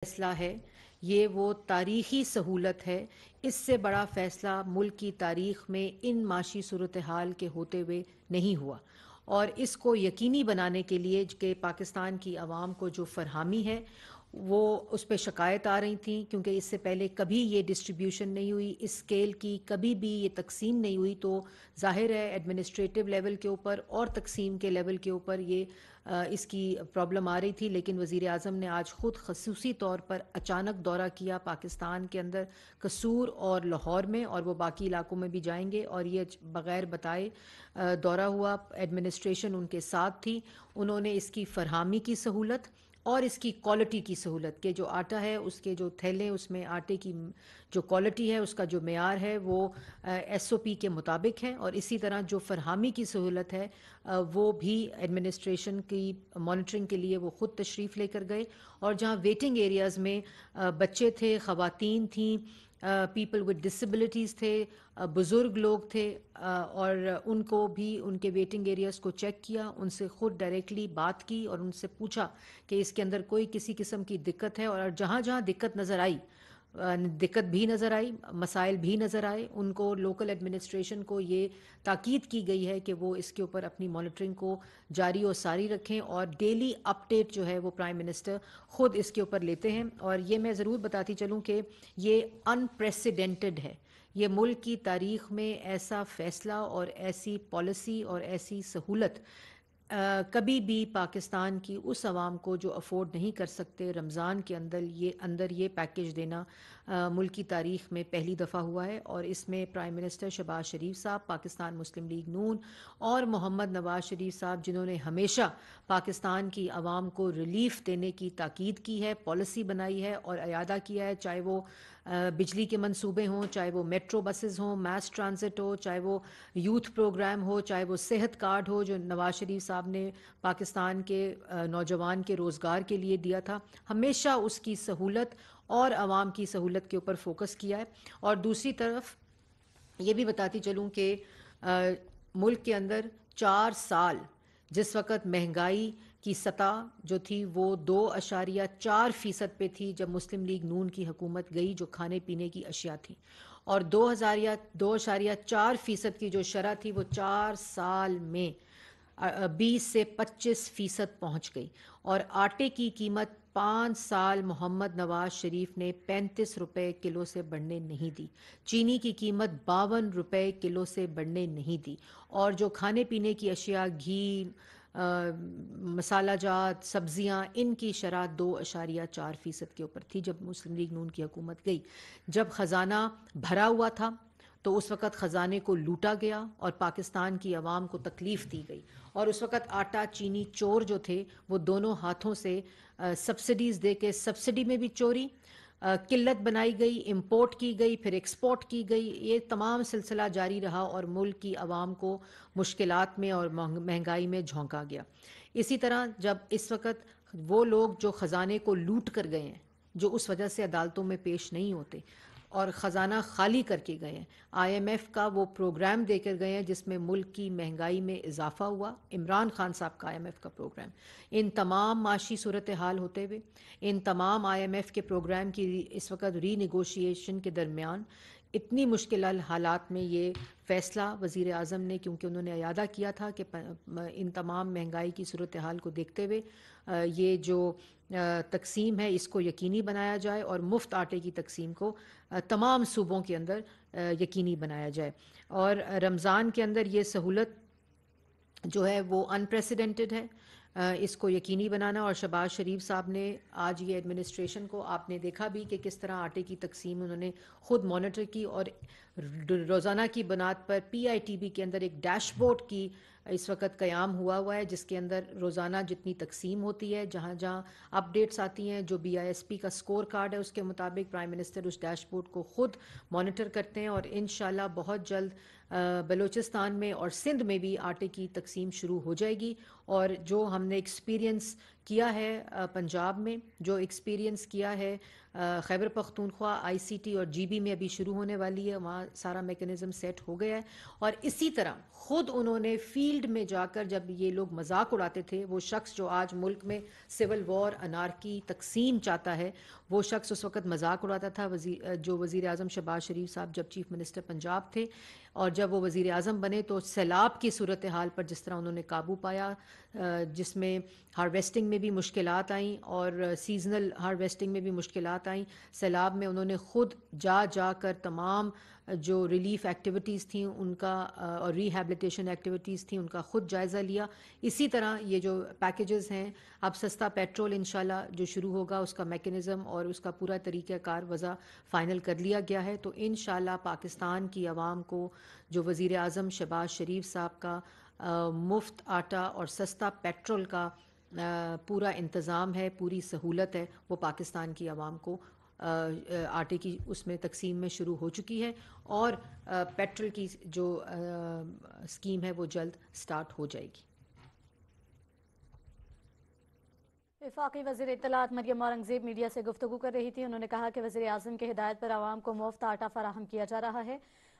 فیصلہ ہے، یہ وہ تاریخی سہولت ہے۔ اس سے بڑا فیصلہ ملک کی تاریخ میں ان معاشی صورتحال کے ہوتے ہوئے نہیں ہوا، اور اس کو یقینی بنانے کے لیے کہ پاکستان کی عوام کو جو فراہمی ہے وہ اس پہ شکایت آ رہی تھیں، کیونکہ اس سے پہلے کبھی یہ ڈسٹریبیوشن نہیں ہوئی، اس اسکیل کی کبھی بھی یہ تقسیم نہیں ہوئی، تو ظاہر ہے ایڈمنسٹریٹو لیول کے اوپر اور تقسیم کے لیول کے اوپر یہ اس کی پرابلم آ رہی تھی۔ لیکن وزیر اعظم نے آج خود خصوصی طور پر اچانک دورہ کیا پاکستان کے اندر، قصور اور لاہور میں، اور وہ باقی علاقوں میں بھی جائیں گے، اور یہ بغیر بتائے دورہ ہوا۔ ایڈمنسٹریشن ان کے ساتھ تھی، انہوں نے اس کی فراہمی کی سہولت اور اس کی کوالٹی کی سہولت، کہ جو آٹا ہے اس کے جو تھیلے، اس میں آٹے کی جو کوالٹی ہے، اس کا جو معیار ہے وہ ایس او پی کے مطابق ہے، اور اسی طرح جو فراہمی کی سہولت ہے وہ بھی ایڈمنسٹریشن کی مانیٹرنگ کے لیے وہ خود تشریف لے کر گئے، اور جہاں ویٹنگ ایریاز میں بچے تھے، خواتین تھیں، پیپل ود ڈسیبلٹیز تھے، بزرگ لوگ تھے، اور ان کو بھی ان کے ویٹنگ ایریاز کو چیک کیا، ان سے خود ڈائریکٹلی بات کی اور ان سے پوچھا کہ اس کے اندر کوئی کسی قسم کی دقت ہے، اور جہاں جہاں دقت نظر آئی، مسائل بھی نظر آئے، ان کو لوکل ایڈمنسٹریشن کو یہ تاکید کی گئی ہے کہ وہ اس کے اوپر اپنی مانیٹرنگ کو جاری و ساری رکھیں، اور ڈیلی اپڈیٹ جو ہے وہ پرائم منسٹر خود اس کے اوپر لیتے ہیں۔ اور یہ میں ضرور بتاتی چلوں کہ یہ انپریسیڈنٹڈ ہے، یہ ملک کی تاریخ میں ایسا فیصلہ اور ایسی پالیسی اور ایسی سہولت کبھی بھی پاکستان کی اس عوام کو جو افورڈ نہیں کر سکتے، رمضان کے اندر یہ پیکیج دینا ملک کی تاریخ میں پہلی دفعہ ہوا ہے، اور اس میں پرائم منسٹر شہباز شریف صاحب، پاکستان مسلم لیگ نون، اور محمد نواز شریف صاحب، جنہوں نے ہمیشہ پاکستان کی عوام کو ریلیف دینے کی تاکید کی ہے، پالیسی بنائی ہے اور اعادہ کیا ہے، چاہے وہ بجلی کے منصوبے ہوں، چاہے وہ میٹرو بسز ہوں، میس ٹرانزٹ ہو، چاہے وہ یوتھ پروگرام ہو، چاہے وہ صحت کارڈ ہو جو نواز شریف صاحب نے پاکستان کے نوجوان کے روزگار کے لیے دیا تھا، ہمیشہ اس کی سہولت اور عوام کی سہولت کے اوپر فوکس کیا ہے۔ اور دوسری طرف یہ بھی بتاتی چلوں کہ ملک کے اندر 4 سال جس وقت مہنگائی کی سطح جو تھی وہ 2.4% پہ تھی جب مسلم لیگ نون کی حکومت گئی، جو کھانے پینے کی اشیاء تھیں، اور 2.4% کی جو شرح تھی وہ 4 سال میں 20 سے 25% پہنچ گئی، اور آٹے کی قیمت 5 سال محمد نواز شریف نے 35 روپے کلو سے بڑھنے نہیں دی، چینی کی قیمت 52 روپے کلو سے بڑھنے نہیں دی، اور جو کھانے پینے کی اشیاء، گھی، مسالہ جات، سبزیاں، ان کی شرح 2.4% کے اوپر تھی جب مسلم لیگ نون کی حکومت گئی۔ جب خزانہ بھرا ہوا تھا تو اس وقت خزانے کو لوٹا گیا اور پاکستان کی عوام کو تکلیف دی گئی، اور اس وقت آٹا چینی چور جو تھے وہ دونوں ہاتھوں سے سبسڈیز دے کے، سبسڈی میں بھی چوری، قلت بنائی گئی، امپورٹ کی گئی، پھر ایکسپورٹ کی گئی، یہ تمام سلسلہ جاری رہا اور ملک کی عوام کو مشکلات میں اور مہنگائی میں جھونکا گیا۔ اسی طرح جب اس وقت وہ لوگ جو خزانے کو لوٹ کر گئے ہیں، جو اس وجہ سے عدالتوں میں پیش نہیں ہوتے اور خزانہ خالی کر کے گئے ہیں، آئی ایم ایف کا وہ پروگرام دے کر گئے ہیں جس میں ملک کی مہنگائی میں اضافہ ہوا، عمران خان صاحب کا آئی ایم ایف کا پروگرام، ان تمام معاشی صورتحال ہوتے ہوئے، ان تمام آئی ایم ایف کے پروگرام کی اس وقت ری نیگوشیشن کے درمیان اتنی مشکل حالات میں یہ فیصلہ وزیر اعظم نے، کیونکہ انہوں نے اعادہ کیا تھا کہ ان تمام مہنگائی کی صورتحال کو دیکھتے ہوئے یہ جو تقسیم ہے اس کو یقینی بنایا جائے، اور مفت آٹے کی تقسیم کو تمام صوبوں کے اندر یقینی بنایا جائے، اور رمضان کے اندر یہ سہولت جو ہے وہ انپریسیڈنٹڈ ہے، اس کو یقینی بنانا۔ اور شہباز شریف صاحب نے آج یہ ایڈمنسٹریشن کو، آپ نے دیکھا بھی کہ کس طرح آٹے کی تقسیم انہوں نے خود مانیٹر کی، اور روزانہ کی بنیاد پر پی آئی ٹی بی کے اندر ایک ڈیش بورڈ کی اس وقت قیام ہوا ہے جس کے اندر روزانہ جتنی تقسیم ہوتی ہے، جہاں جہاں اپڈیٹس آتی ہیں، جو بی آئی ایس پی کا سکور کارڈ ہے اس کے مطابق پرائم منسٹر اس ڈیش بورڈ کو خود مانیٹر کرتے ہیں، اور انشاءاللہ بہت جلد بلوچستان میں اور سندھ میں بھی آٹے کی تقسیم شروع ہو جائے گی، اور جو ہم نے ایکسپیرینس کیا ہے پنجاب میں، جو ایکسپیرینس کیا ہے خیبر پختونخوا، آئی سی ٹی اور جی بی میں ابھی شروع ہونے والی ہے، وہاں سارا میکنزم سیٹ ہو گیا ہے، اور اسی طرح خود انہوں نے فیلڈ میں جا کر، جب یہ لوگ مذاق اڑاتے تھے، وہ شخص جو آج ملک میں سول وار، انارکی، تقسیم چاہتا ہے، وہ شخص اس وقت مذاق اڑاتا تھا جو وزیر اعظم شہباز شریف صاحب جب چیف منسٹر پنجاب تھے، اور جب وہ وزیر اعظم بنے تو سیلاب کی صورتحال پر جس طرح انہوں نے قابو پایا، جس میں ہارویسٹنگ میں بھی مشکلات آئیں اور سیزنل ہارویسٹنگ میں بھی مشکلات آئیں، سیلاب میں انہوں نے خود جا کر تمام جو ریلیف ایکٹیویٹیز تھیں ان کا اور ریہیبلیٹیشن ایکٹیویٹیز تھیں ان کا خود جائزہ لیا۔ اسی طرح یہ جو پیکیجز ہیں، اب سستا پیٹرول انشاءاللہ جو شروع ہوگا اس کا میکنزم اور اس کا پورا طریقہ کار وضع فائنل کر لیا گیا ہے، تو انشاءاللہ پاکستان کی عوام کو جو وزیر اعظم شہباز شریف صاحب کا مفت آٹا اور سستا پیٹرول کا پورا انتظام ہے، پوری سہولت ہے، وہ پاکستان کی عوام کو آٹے کی اس میں تقسیم میں شروع ہو چکی ہے، اور پیٹرول کی جو اسکیم ہے وہ جلد سٹارٹ ہو جائے گی۔ وفاقی وزیر اطلاعات مریم اورنگزیب میڈیا سے گفتگو کر رہی تھی۔ انہوں نے کہا کہ وزیر اعظم کی ہدایت پر عوام کو مفت آٹا فراہم کیا جا رہا ہے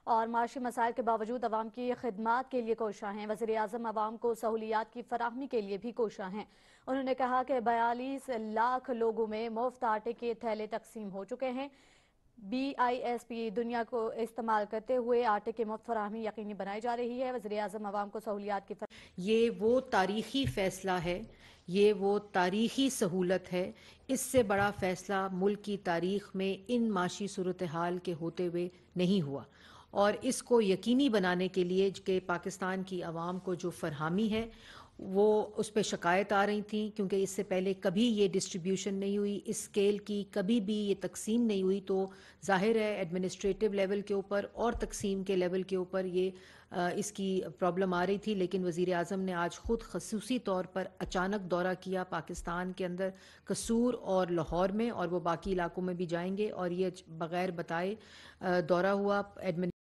اور معاشی مسائل کے باوجود عوام کی خدمات کے لیے کوشاں ہیں۔ وزیر اعظم عوام کو سہولیات کی فراہمی کے لیے بھی کوشاں ہیں۔ انہوں نے کہا کہ 42 لاکھ لوگوں میں مفت آٹے کے تھیلے تقسیم ہو چکے ہیں۔ BISP دنیا کو استعمال کرتے ہوئے آٹے کی مفت فراہمی یقینی بنائی جا رہی ہے۔ وزیر اعظم عوام کو سہولیات کی یہ وہ تاریخی فیصلہ ہے، یہ وہ تاریخی سہولت ہے، اس سے بڑا فیصلہ ملک کی تاریخ میں ان معاشی صورتحال کے ہوتے ہوئے نہیں ہوا، اور اس کو یقینی بنانے کے لیے کہ پاکستان کی عوام کو جو فراہمی ہے وہ اس پہ شکایت آ رہی تھیں، کیونکہ اس سے پہلے کبھی یہ ڈسٹریبیوشن نہیں ہوئی، اس اسکیل کی کبھی بھی یہ تقسیم نہیں ہوئی، تو ظاہر ہے ایڈمنسٹریٹو لیول کے اوپر اور تقسیم کے لیول کے اوپر یہ اس کی پرابلم آ رہی تھی۔ لیکن وزیر اعظم نے آج خود خصوصی طور پر اچانک دورہ کیا پاکستان کے اندر، قصور اور لاہور میں، اور وہ باقی علاقوں میں بھی جائیں گے، اور یہ بغیر بتائے دورہ ہوا